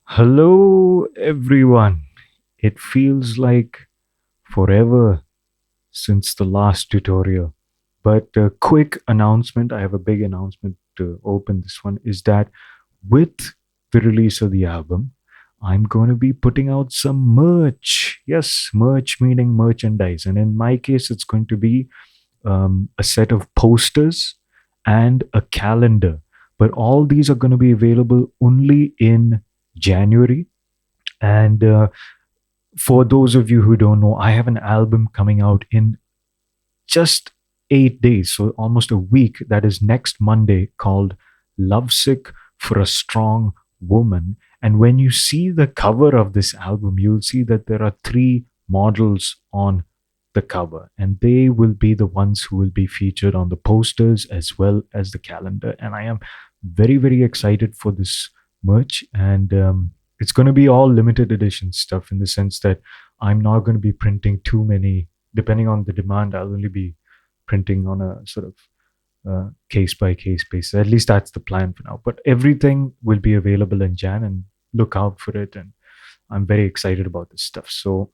Hello, everyone. It feels like forever since the last tutorial. But a quick announcement I have a big announcement to open this one is that with the release of the album, I'm going to be putting out some merch. Yes, merch meaning merchandise. And in my case, it's going to be a set of posters and a calendar. But all these are going to be available only in January. And for those of you who don't know, I have an album coming out in just 8 days, so almost a week. That is next Monday, called Lovesick for a Strong Woman. And when you see the cover of this album, you'll see that there are three models on the cover, and they will be the ones who will be featured on the posters as well as the calendar. And I am very, very excited for this merch. And it's going to be all limited edition stuff in the sense that I'm not going to be printing too many. Depending on the demand, I'll only be printing on a sort of case by case basis. At least that's the plan for now. But everything will be available in Jan, and look out for it. And I'm very excited about this stuff. So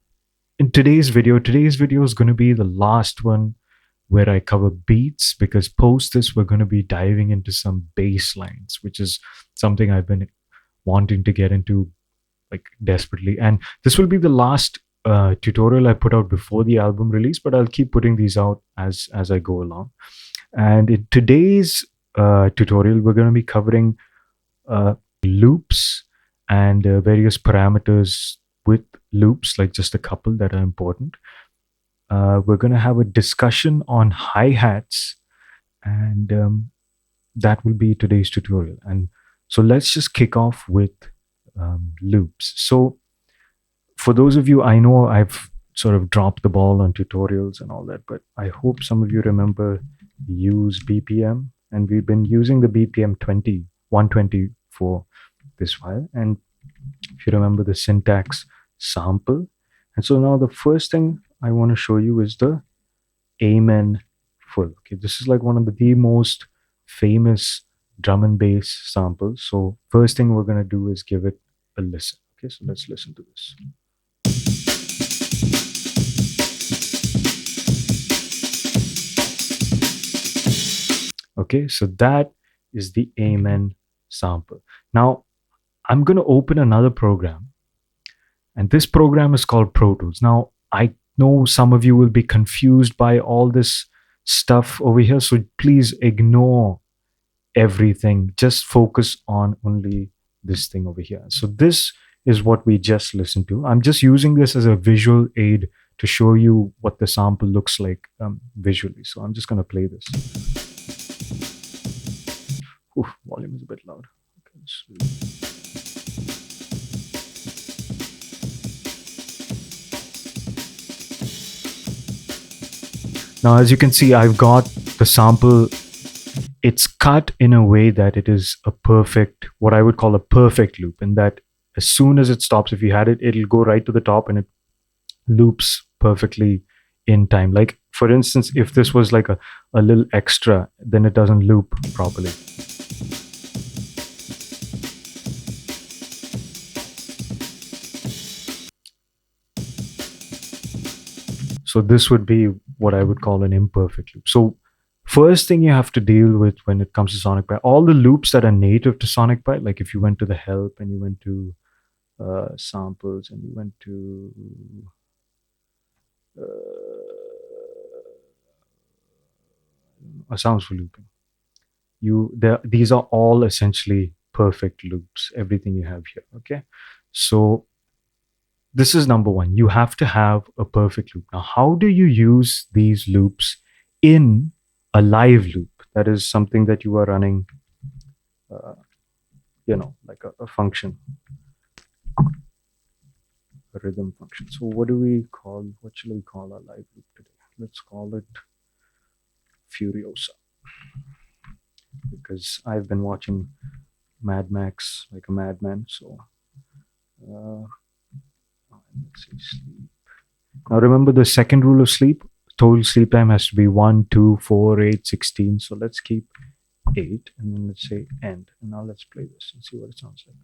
in today's video is going to be the last one where I cover beats, because post this we're going to be diving into some bass lines, which is something I've been wanting to get into like desperately. And this will be the last tutorial I put out before the album release, but I'll keep putting these out as I go along. And in today's tutorial, we're going to be covering loops and various parameters with loops, like just a couple that are important. We're going to have a discussion on hi-hats, and that will be today's tutorial. And so let's just kick off with loops. So for those of you, I know I've sort of dropped the ball on tutorials and all that, but I hope some of you remember use BPM, and we've been using the BPM 120 for this while. And if you remember the syntax, sample. And so now the first thing I want to show you is the Amen full. Okay, this is like one of the most famous drum and bass samples. So first thing we're going to do is give it a listen. Okay, so let's listen to this. Okay, so that is the Amen sample. Now I'm going to open another program, and this program is called Pro Tools. Now I know some of you will be confused by all this stuff over here, so please ignore everything. Just focus on only this thing over here. So this is what we just listened to. I'm just using this as a visual aid to show you what the sample looks like visually. So I'm just going to play this. Oof, volume is a bit loud. Okay, now, as you can see, I've got the sample. It's cut in a way that it is a perfect, what I would call a perfect loop, in that as soon as it stops, if you had it, it'll go right to the top and it loops perfectly in time. Like, for instance, if this was like a little extra, then it doesn't loop properly. So this would be what I would call an imperfect loop. So first thing you have to deal with when it comes to SonicPy, all the loops that are native to SonicPy, like if you went to the help and you went to samples and you went to sounds for looping, these are all essentially perfect loops, everything you have here. Okay, so this is number one. You have to have a perfect loop. Now, how do you use these loops in a live loop? That is something that you are running, like a function, a rhythm function. So what shall we call our live loop today? Let's call it Furiosa, because I've been watching Mad Max like a madman. So let's see, sleep. Now remember the second rule of sleep. Total sleep time has to be 1, 2, 4, 8, 16. So let's keep 8, and then let's say end. And now let's play this and see what it sounds like.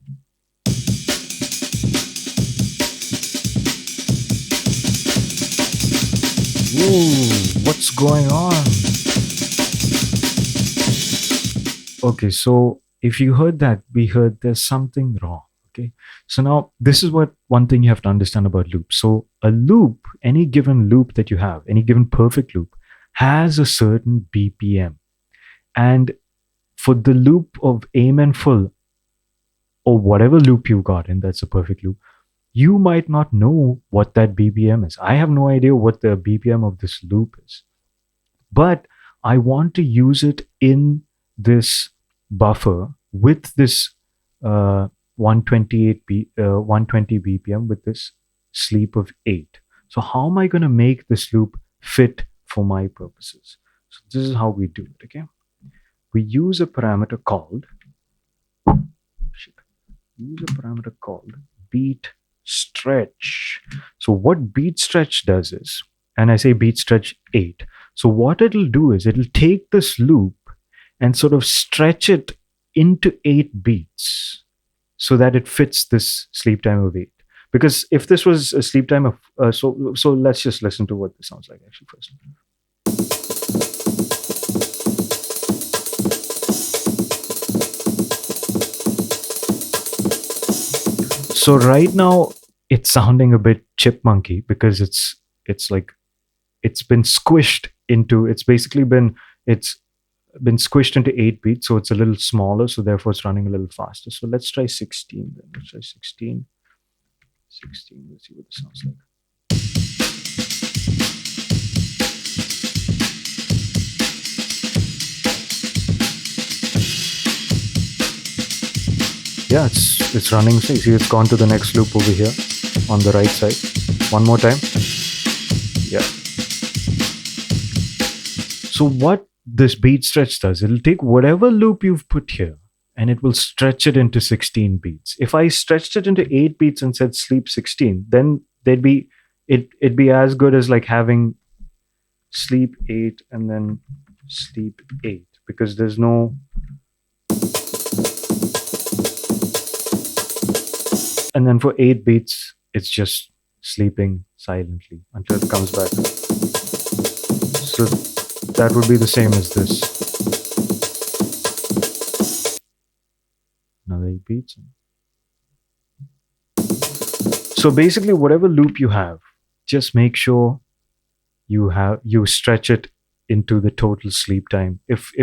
Whoa, what's going on? Okay, so if you heard that, we heard there's something wrong. Okay, so now this is what one thing you have to understand about loops. So a loop, any given loop that you have, any given perfect loop, has a certain BPM. And for the loop of amen full, or whatever loop you got, and that's a perfect loop, you might not know what that BPM is. I have no idea what the BPM of this loop is, but I want to use it in this buffer with this 120 BPM with this sleep of 8. So how am I going to make this loop fit for my purposes? So this is how we do it. Okay, we use a parameter called beat stretch. So what beat stretch does is, and I say beat stretch 8. So what it'll do is it'll take this loop and sort of stretch it into 8 beats so that it fits this sleep time of 8. Because if this was a sleep time of so let's just listen to what this sounds like actually first. So right now it's sounding a bit chipmunky because it's like it's been squished into it's been squished into 8 beats, so it's a little smaller, so therefore it's running a little faster. So let's try 16 then. Let's try 16. 16, let's see what this sounds like. Yeah, it's running. See, it's gone to the next loop over here on the right side. One more time. Yeah. So what this beat stretch does, it'll take whatever loop you've put here and it will stretch it into 16 beats. If I stretched it into 8 beats and said sleep 16, then it'd be as good as like having sleep 8 and then sleep 8, because there's no and then for 8 beats it's just sleeping silently until it comes back. So that would be the same as this. Another 8 beats. So basically whatever loop you have, just make sure you stretch it into the total sleep time. If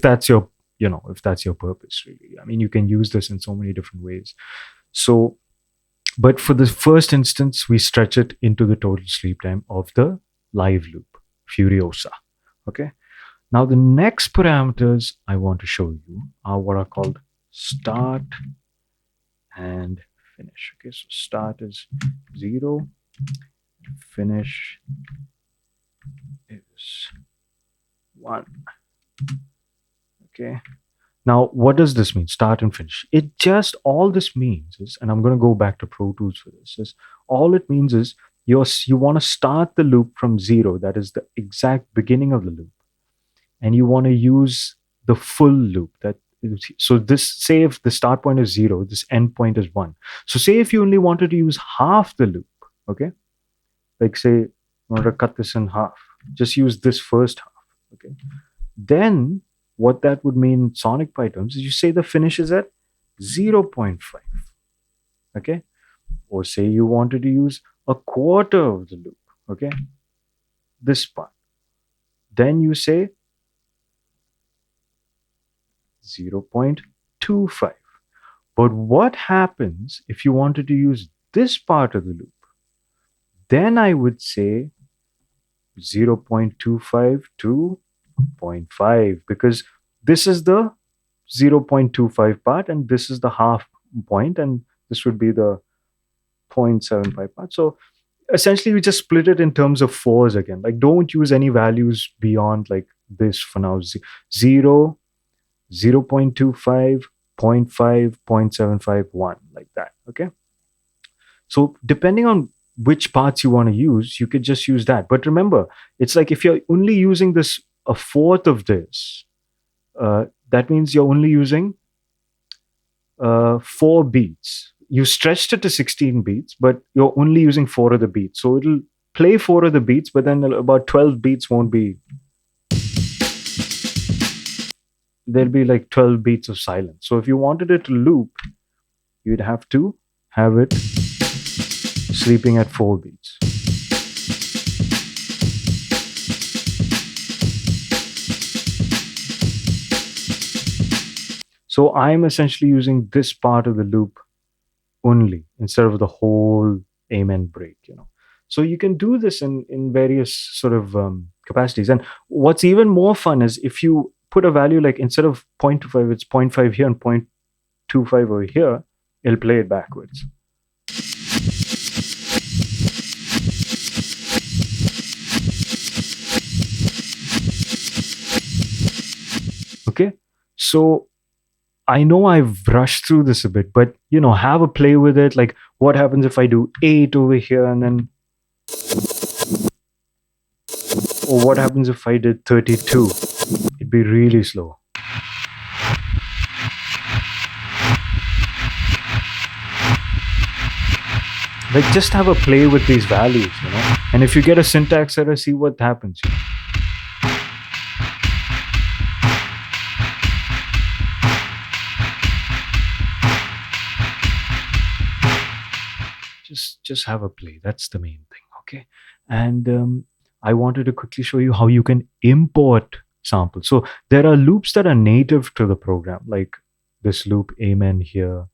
that's your if that's your purpose, really. I mean, you can use this in so many different ways. So, but for the first instance, we stretch it into the total sleep time of the live loop, Furiosa. Okay. Now, the next parameters I want to show you are what are called start and finish. Okay. So, start is 0, finish is 1. Okay. Now, what does this mean? Start and finish. It just all this means is, and I'm going to go back to Pro Tools for this, is all it means is you want to start the loop from 0, that is the exact beginning of the loop, and you want to use the full loop. So this, say if the start point is 0, this end point is 1. So say if you only wanted to use half the loop, okay, like say you want to cut this in half, just use this first half, okay. Then what that would mean in Sonic Pi terms is you say the finish is at 0.5, okay? Or say you wanted to use a quarter of the loop, okay? This part. Then you say 0.25. But what happens if you wanted to use this part of the loop? Then I would say 0.25 to 0.5, because this is the 0.25 part and this is the half point and this would be the 0.75 part. So essentially we just split it in terms of 4s again. Like, don't use any values beyond like this for now. 0, 0.25, 0.5, 0.75, 1, like that. Okay. So depending on which parts you want to use, you could just use that. But remember, it's like if you're only using this a fourth of this, that means you're only using 4 beats. You stretched it to 16 beats, but you're only using 4 of the beats. So play 4 of the beats, but then about 12 beats won't be, there'll be like 12 beats of silence. So if you wanted it to loop, you'd have to have it sleeping at 4 beats. So I'm essentially using this part of the loop only instead of the whole amen break. So you can do this in various sort of capacities. And what's even more fun is if you put a value like instead of 0.25, it's 0.5 here and 0.25 over here, it'll play it backwards. Okay, so I know I've rushed through this a bit, but have a play with it. Like, what happens if I do 8 over here and then, or what happens if I did 32? It'd be really slow. Like, just have a play with these values. And if you get a syntax error, see what happens. Just have a play. That's the main thing. Okay, and I wanted to quickly show you how you can import samples. So there are loops that are native to the program, like this loop amen here,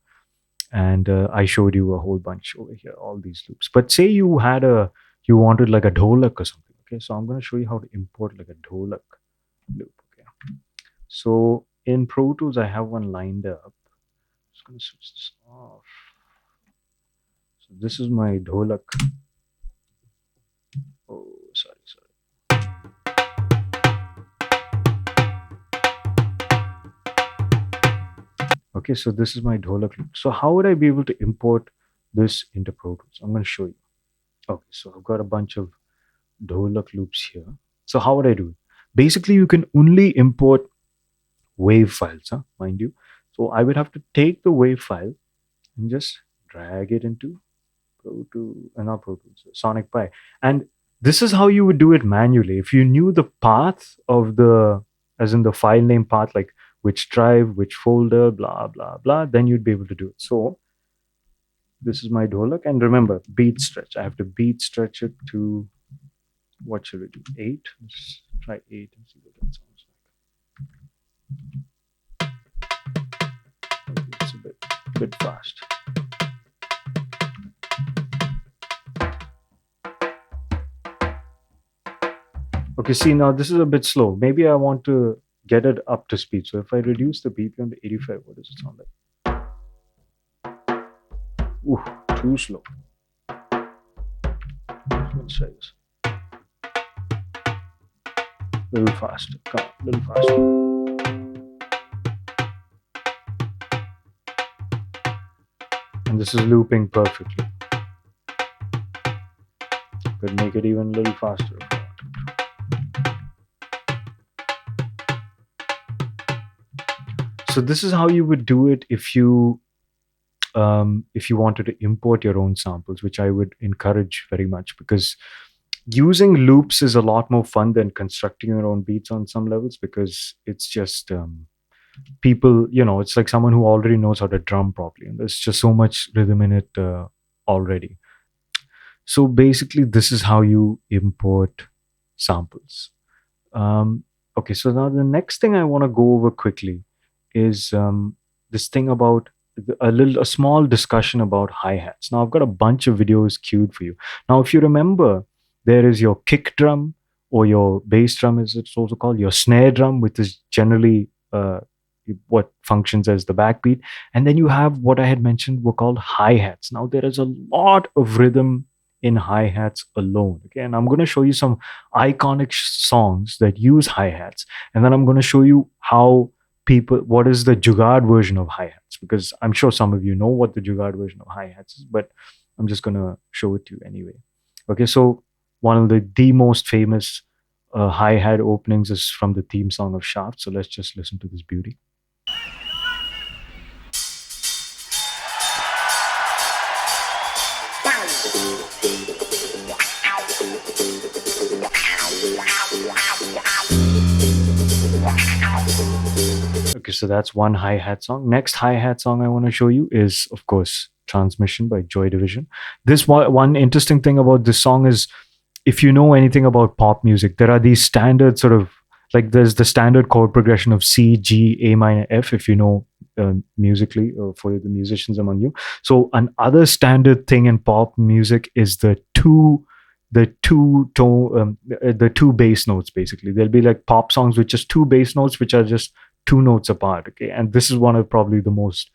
and I showed you a whole bunch over here, all these loops. But say you wanted like a dholak or something. Okay, so I'm going to show you how to import like a dholak loop. Okay, so in Pro Tools I have one lined up. Just going to switch this off. So this is my dholak. Oh, sorry. Okay, so this is my dholak loop. So how would I be able to import this into Pro Tools? I'm going to show you. Okay, so I've got a bunch of dholak loops here. So how would I do it? Basically, you can only import wave files, mind you. So I would have to take the wave file and just drag it into not Pro Tools, Sonic Pi. And this is how you would do it manually. If you knew the path of as in the file name path, like which drive, which folder, blah, blah, blah, then you'd be able to do it. So this is my dholak. And remember, bead stretch. I have to bead stretch it to, what should we do? 8? Let's try 8 and see what that sounds like. Okay, it's a bit fast. Okay, see, now this is a bit slow. Maybe I want to get it up to speed. So if I reduce the BPM to 85, what does it sound like? Ooh, too slow. Let's try this. A little faster. Come on, a little faster. And this is looping perfectly. Could make it even a little faster if I wanted. So this is how you would do it if you wanted to import your own samples, which I would encourage very much, because using loops is a lot more fun than constructing your own beats on some levels, because it's just people, it's like someone who already knows how to drum properly, and there's just so much rhythm in it already. So basically, this is how you import samples. Okay, so now the next thing I want to go over quickly is this thing about a small discussion about hi-hats. Now I've got a bunch of videos queued for you. Now, if you remember, there is your kick drum, or your bass drum, as it's also called, your snare drum, which is generally what functions as the backbeat. And then you have what I had mentioned were called hi-hats. Now there is a lot of rhythm in hi-hats alone. Okay, and I'm going to show you some iconic songs that use hi-hats, and then I'm going to show you what is the Jugaad version of hi-hats, because I'm sure some of you know what the Jugaad version of hi-hats is, but I'm just going to show it to you anyway. Okay, so one of the most famous hi-hat openings is from the theme song of Shaft. So let's just listen to this beauty. So that's one hi-hat song. Next hi-hat song I want to show you is, of course, Transmission by Joy Division. This one interesting thing about this song is, if you know anything about pop music, there are these standard sort of, like, there's the standard chord progression of C, G, A minor, F, if you know musically, for the musicians among you. So another standard thing in pop music is the two bass notes. Basically, there'll be like pop songs with just two bass notes, which are just two notes apart. Okay, and this is one of probably the most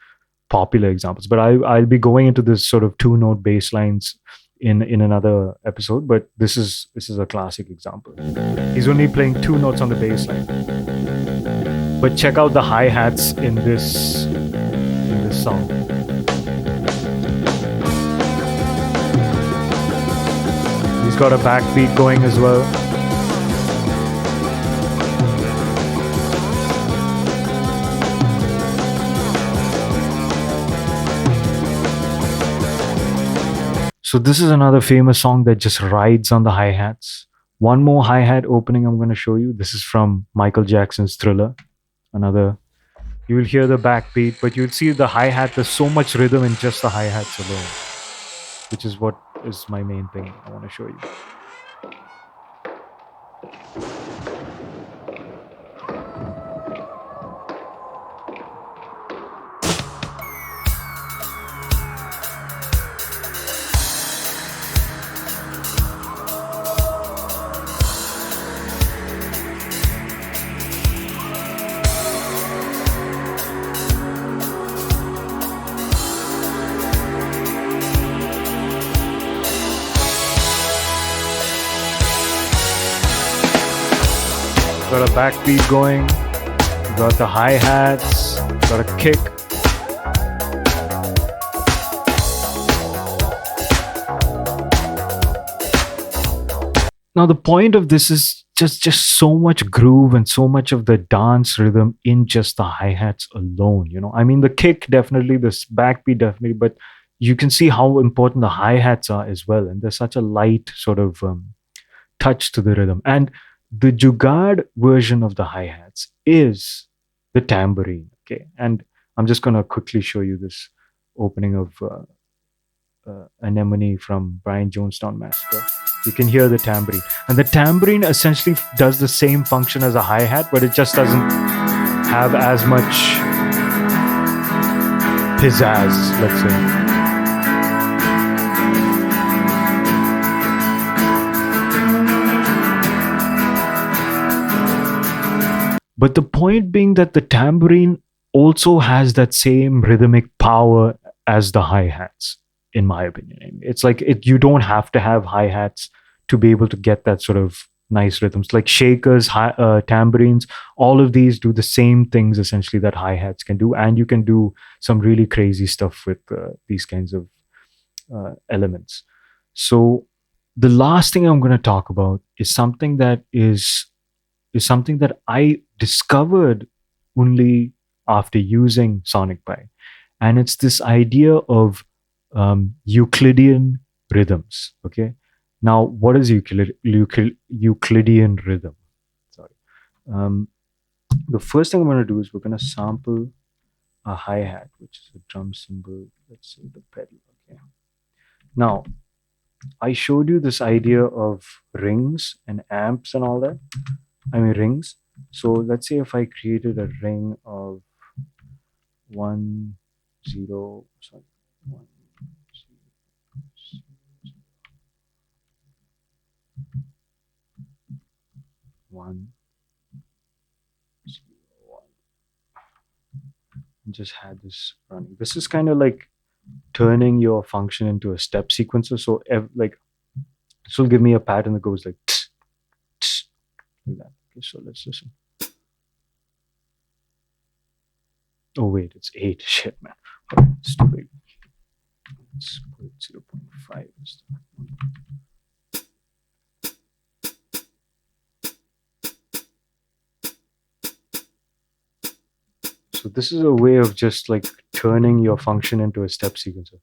popular examples. But I'll be going into this sort of two note bass lines in another episode. But this is a classic example. He's only playing two notes on the bass line. But check out the hi hats in this song. He's got a backbeat going as well. So this is another famous song that just rides on the hi-hats. One more hi-hat opening I'm going to show you. This is from Michael Jackson's Thriller. Another, you will hear the backbeat, but you'll see the hi-hat. There's so much rhythm in just the hi-hats alone, which is what is my main thing I want to show you. Got a backbeat going, got the hi-hats, got a kick. Now the point of this is just so much groove and so much of the dance rhythm in just the hi-hats alone. I mean, the kick definitely, this backbeat definitely, but you can see how important the hi-hats are as well. And there's such a light sort of touch to the rhythm. And the Jugaad version of the hi-hats is the tambourine. Okay, and I'm just going to quickly show you this opening of Anemone from Brian Jonestown Massacre. You can hear the tambourine. And the tambourine essentially does the same function as a hi-hat, but it just doesn't have as much pizzazz, let's say. But the point being that the tambourine also has that same rhythmic power as the hi-hats, in my opinion. It's like you don't have to have hi-hats to be able to get that sort of nice rhythms. Like shakers, tambourines, all of these do the same things essentially that hi-hats can do. And you can do some really crazy stuff with these kinds of elements. So the last thing I'm going to talk about is something that I discovered only after using SonicPy. And it's this idea of Euclidean rhythms. Okay. Now, what is Euclidean rhythm? Sorry. The first thing I'm going to do is we're going to sample a hi-hat, which is a drum cymbal. Let's say the pedal. Okay. Now, I showed you this idea of rings and amps and all that. I mean rings. So let's say if I created a ring of 1 0 sorry 1 0 1 0 1, and just had this running. This is kind of like turning your function into a step sequencer. So like this will give me a pattern that goes like tss, tss, like that. Okay, so let's listen. Oh wait, it's 8. Shit, man. Okay, it's too big. Let's put 0.5 instead. So this is a way of just like turning your function into a step sequencer.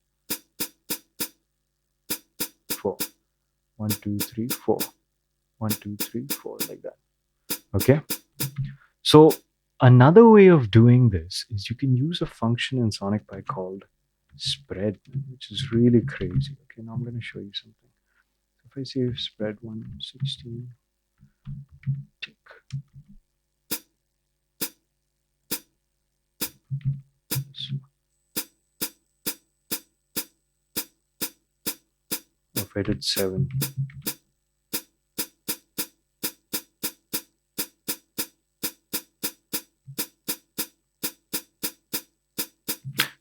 4. 1 2 3 4. 1 2 3 4, like that. Okay. So another way of doing this is you can use a function in SonicPy called spread, which is really crazy. Okay, now I'm going to show you something. If I say spread 116, tick. If I did 7.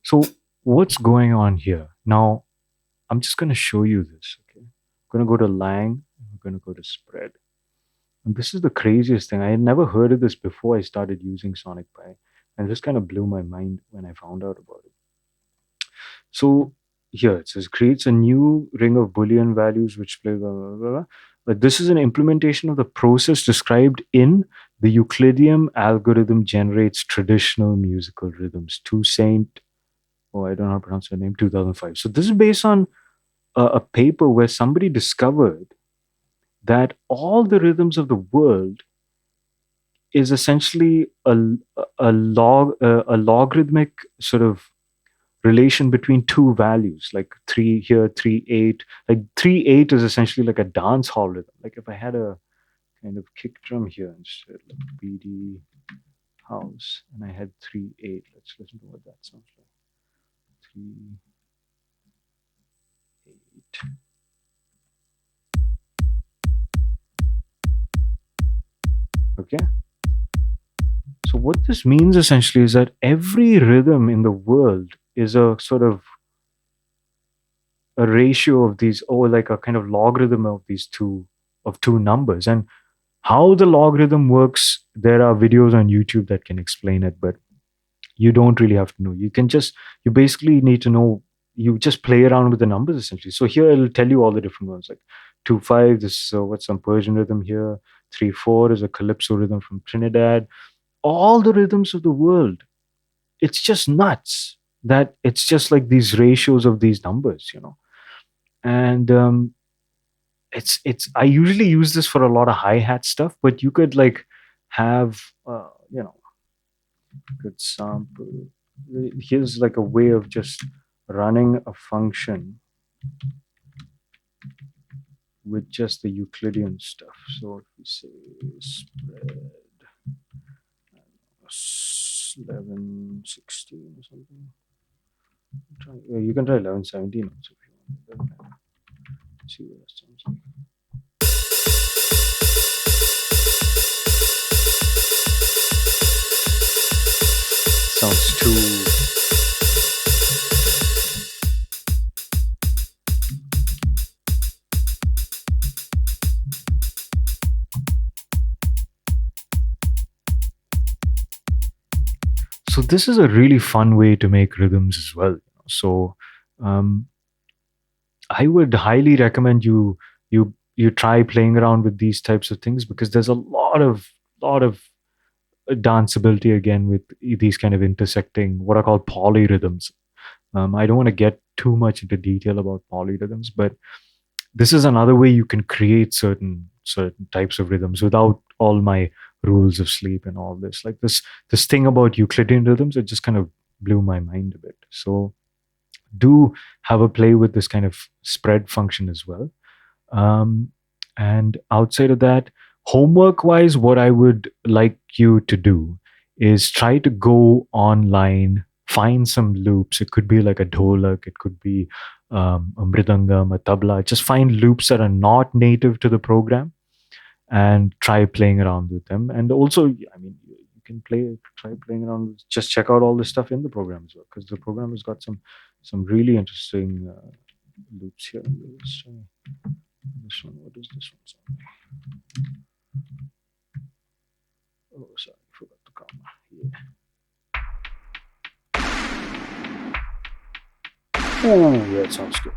So what's going on here? Now, I'm just going to show you this. Okay, I'm going to go to lang. I'm going to go to spread. And this is the craziest thing. I had never heard of this before I started using SonicPy. And this kind of blew my mind when I found out about it. So here it says creates a new ring of Boolean values which play blah, blah, blah, blah. But this is an implementation of the process described in the Euclidean algorithm generates traditional musical rhythms. Toussaint, oh, I don't know how to pronounce her name, 2005. So this is based on a paper where somebody discovered that all the rhythms of the world is essentially a logarithmic sort of relation between two values, like 3 here, 3/8. Like 3/8 is essentially like a dance hall rhythm. Like if I had a kind of kick drum here instead, like BD house, and I had 3/8. Let's listen to what that sounds like. 3/8. Okay. So what this means essentially is that every rhythm in the world is a sort of a ratio of these, or like a kind of logarithm of these two numbers. And how the logarithm works, there are videos on YouTube that can explain it, but you don't really have to know. You basically need to know, you just play around with the numbers essentially. So here it'll tell you all the different ones, like 2/5, this is what's some Persian rhythm here, 3/4 is a calypso rhythm from Trinidad. All the rhythms of the world. It's just nuts that it's just like these ratios of these numbers. And it's I usually use this for a lot of hi-hat stuff, but you could like have good sample. Here's like a way of just running a function with just the Euclidean stuff. So if we say spread 1116 or something, you can try 1117 also if you want. Let's see what that sounds like. Sounds too. So this is a really fun way to make rhythms as well. So I would highly recommend you try playing around with these types of things, because there's a lot of danceability again with these kind of intersecting what are called polyrhythms. I don't want to get too much into detail about polyrhythms, but this is another way you can create certain types of rhythms without all my rules of sleep and all this. Like this thing about Euclidean rhythms, it just kind of blew my mind a bit. So do have a play with this kind of spread function as well. And outside of that, homework wise, what I would like you to do is try to go online, find some loops. It could be like a dholak, it could be a mridangam, a tabla. Just find loops that are not native to the program and try playing around with them. And also, I mean, you can try playing around. Just check out all the stuff in the program as well, because the program has got some really interesting loops here. Let's try this one. What does this one sound like? Oh, sorry, I forgot the comma. Yeah. Oh, that sounds good.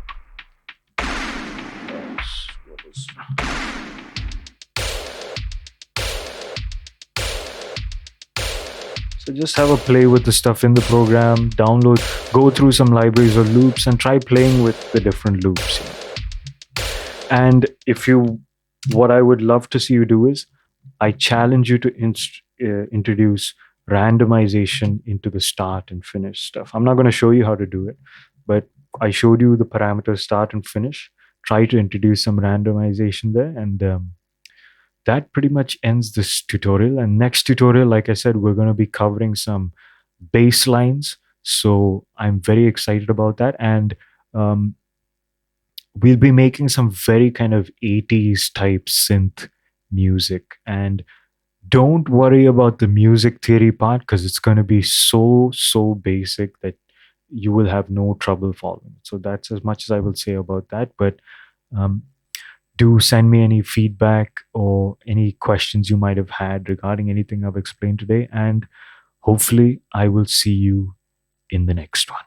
What is? So just have a play with the stuff in the program, go through some libraries of loops and try playing with the different loops. And what I would love to see you do is, I challenge you to introduce randomization into the start and finish stuff. I'm not going to show you how to do it, but I showed you the parameters start and finish. Try to introduce some randomization there, and that pretty much ends this tutorial. And next tutorial, like I said, we're going to be covering some bass lines. So I'm very excited about that. And um, we'll be making some very kind of 80s type synth music. And don't worry about the music theory part because it's going to be so basic that you will have no trouble following. So that's as much as I will say about that. But um, do send me any feedback or any questions you might have had regarding anything I've explained today. And hopefully, I will see you in the next one.